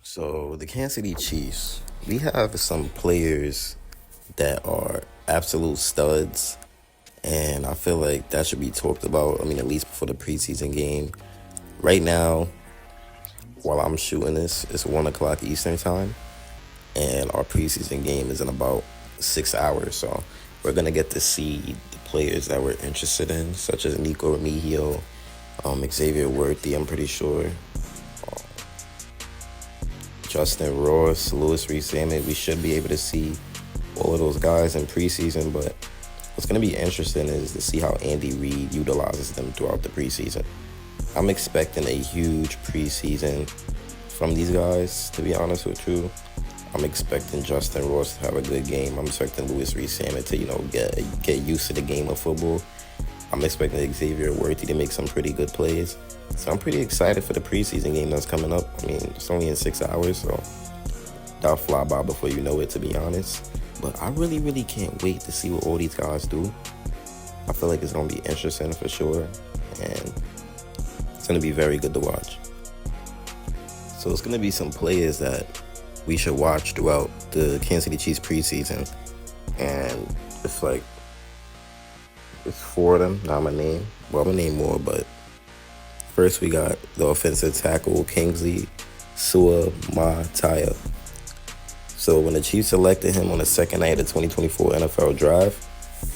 So the Kansas City Chiefs, we have some players that are absolute studs, and I feel like that should be talked about. I mean, at least before the preseason game. Right now, while I'm shooting this, it's 1 o'clock Eastern time, and our preseason game is in about 6 hours. So we're gonna get to see the players that we're interested in, such as Nico Remigio, Xavier Worthy. I'm pretty sure. Justin Ross, Rees-Zammit. We should be able to see all of those guys in preseason, but what's going to be interesting is to see how Andy Reid utilizes them throughout the preseason. I'm expecting a huge preseason from these guys, to be honest with you. I'm expecting Justin Ross to have a good game. I'm expecting Rees-Zammit to, get used to the game of football. I'm expecting Xavier Worthy to make some pretty good plays. So I'm pretty excited for the preseason game that's coming up. I mean, it's only in 6 hours, so that'll fly by before you know it, to be honest. But I really, really can't wait to see what all these guys do. I feel like it's going to be interesting for sure, and it's going to be very good to watch. So it's going to be some players that we should watch throughout the Kansas City Chiefs preseason, and it's 4 of them. Not my name. Well, I'm going to name more, but first, we got the offensive tackle, Kingsley, Suamataia. So when the Chiefs selected him on the second night of the 2024 NFL Draft,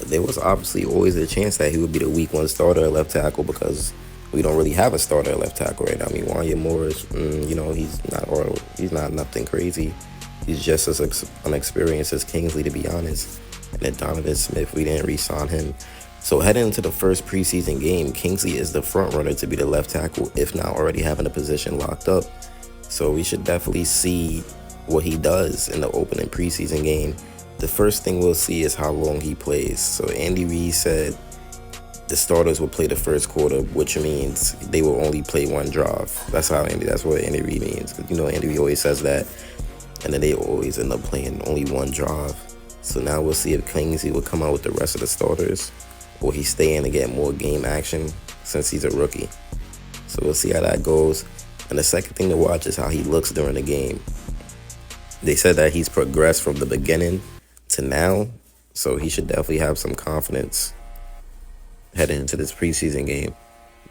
there was obviously always a chance that he would be the week 1 starter at left tackle, because we don't really have a starter at left tackle right now. I mean, Wanya Morris, he's not nothing crazy. He's just as unexperienced as Kingsley, to be honest. And then Donovan Smith, we didn't re-sign him. So heading into the first preseason game, Kingsley is the front runner to be the left tackle, if not already having a position locked up. So we should definitely see what he does in the opening preseason game. The first thing we'll see is how long he plays. So Andy Reid said the starters will play the first quarter, which means they will only play 1 drive. That's what Andy Reid means. Andy Reid always says that, and then they always end up playing only 1 drive. So now we'll see if Kingsley will come out with the rest of the starters, or he stay in to get more game action since he's a rookie. So we'll see how that goes. And the second thing to watch is how he looks during the game. They said that he's progressed from the beginning to now, so he should definitely have some confidence heading into this preseason game.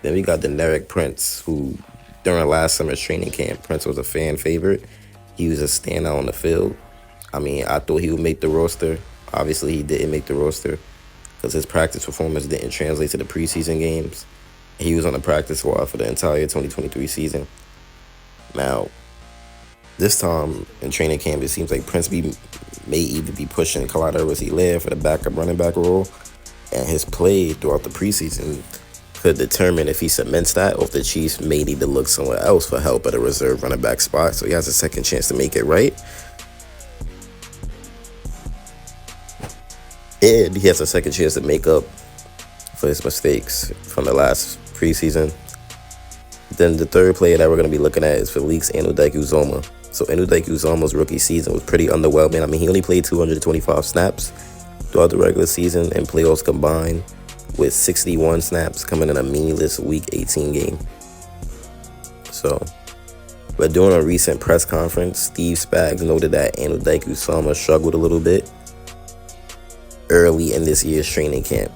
Then we got Deneric Prince, who during last summer's training camp, Prince was a fan favorite. He was a standout on the field. I mean, I thought he would make the roster. Obviously, he didn't make the roster, because his practice performance didn't translate to the preseason games. He was on the practice squad for the entire 2023 season. Now, this time in training camp, it seems like Prince may even be pushing Clyde Edwards-Helaire for the backup running back role, and his play throughout the preseason could determine if he cements that, or if the Chiefs may need to look somewhere else for help at a reserve running back spot. So he has a second chance to make it right. And he has a second chance to make up for his mistakes from the last preseason. Then the third player that we're going to be looking at is Felix Anudike-Uzomah. So Anudike-Uzomah's rookie season was pretty underwhelming. I mean, he only played 225 snaps throughout the regular season, and playoffs combined, with 61 snaps coming in a meaningless Week 18 game. So, but during a recent press conference, Steve Spags noted that Anudike-Uzomah struggled a little bit early in this year's training camp.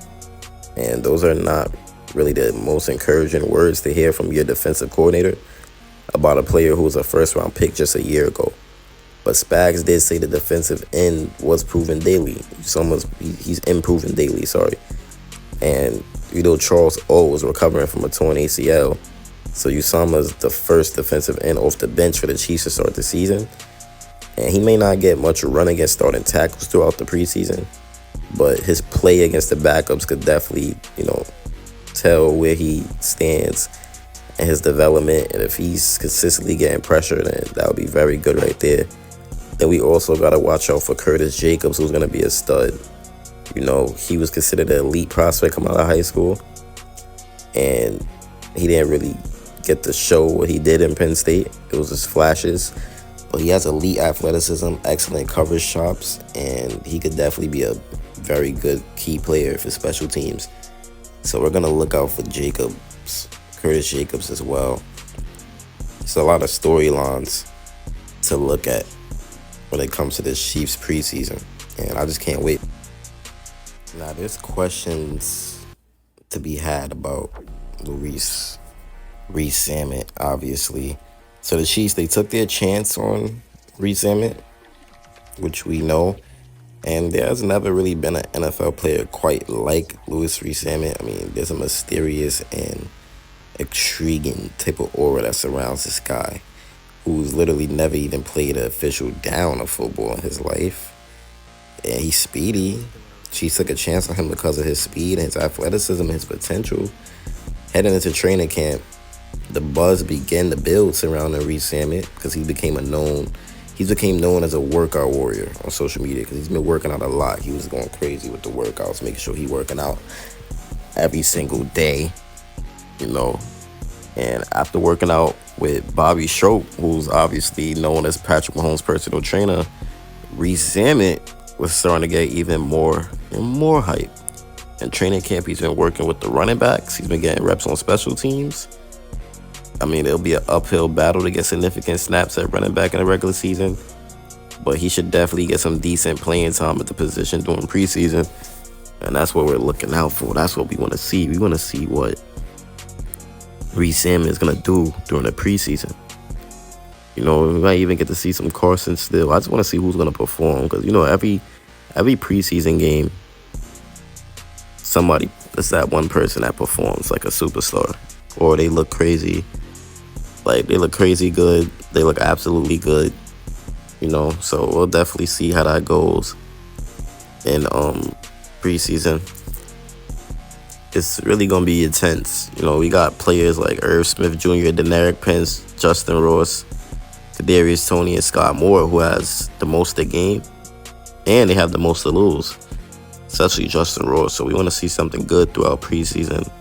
And those are not really the most encouraging words to hear from your defensive coordinator about a player who was a first-round pick just a year ago. But Spags did say the defensive end was proven daily. He's improving daily, And Charles O was recovering from a torn ACL. So Uzomah's the first defensive end off the bench for the Chiefs to start the season. And he may not get much run against starting tackles throughout the preseason, but his play against the backups could definitely, tell where he stands and his development. And if he's consistently getting pressure, then that would be very good right there. Then we also got to watch out for Curtis Jacobs, who's going to be a stud. He was considered an elite prospect coming out of high school, and he didn't really get to show what he did in Penn State. It was just flashes. But he has elite athleticism, excellent coverage chops, and he could definitely be a very good key player for special teams. So we're going to look out for Curtis Jacobs as well. It's a lot of storylines to look at when it comes to this Chiefs preseason. And I just can't wait. Now, there's questions to be had about Rees-Zammit, obviously. So the Chiefs, they took their chance on Rees-Zammit, which we know. And there's never really been an NFL player quite like Rees-Zammit. I mean, there's a mysterious and intriguing type of aura that surrounds this guy, who's literally never even played an official down of football in his life. And he's speedy. Chiefs took a chance on him because of his speed and his athleticism and his potential. Heading into training camp, the buzz began to build surrounding Rees-Zammit because he became known as a workout warrior on social media because he's been working out a lot. He was going crazy with the workouts, making sure he working out every single day, you know. And after working out with Bobby Schroep, who's obviously known as Patrick Mahomes' personal trainer, Rees-Zammit was starting to get even more and more hype. In training camp, he's been working with the running backs. He's been getting reps on special teams. I mean, it'll be an uphill battle to get significant snaps at running back in the regular season, but he should definitely get some decent playing time at the position during preseason, and that's what we're looking out for. That's what we want to see. We want to see what Rees-Zammit is going to do during the preseason. You know, we might even get to see some Carson Steele. I just want to see who's going to perform because, you know, every preseason game, it's that one person that performs like a superstar, or they look crazy. Like, they look crazy good. They look absolutely good, you know. So we'll definitely see how that goes in preseason. It's really going to be intense. You know, we got players like Irv Smith Jr., Deneric Prince, Justin Ross, Kadarius Toney, and Scott Moore, who has the most to gain, and they have the most to lose, especially Justin Ross. So we want to see something good throughout preseason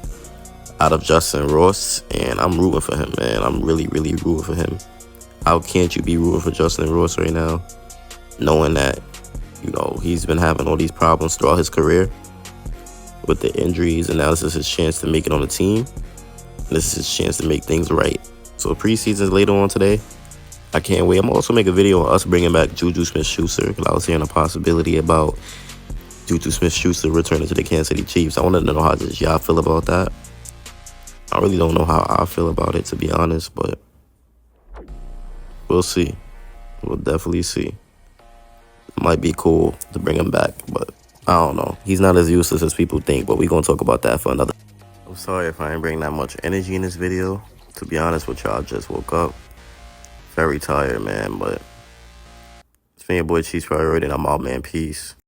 out of Justin Ross, and I'm rooting for him, man. I'm really, really rooting for him. How can't you be rooting for Justin Ross right now, knowing that, you know, he's been having all these problems throughout his career with the injuries, and now this is his chance to make it on the team. This is his chance to make things right. So preseason's later on today. I can't wait. I'm gonna also make a video on us bringing back Juju Smith-Schuster, because I was hearing a possibility about Juju Smith-Schuster returning to the Kansas City Chiefs. I wanted to know how y'all feel about that. I really don't know how I feel about it, to be honest, but we'll see. We'll definitely see. It might be cool to bring him back, but I don't know. He's not as useless as people think, but we're going to talk about that for another. I'm sorry if I didn't bring that much energy in this video. To be honest with y'all, I just woke up. Very tired, man, but it's been your boy Chiefs Priority, and I'm out, man. Peace.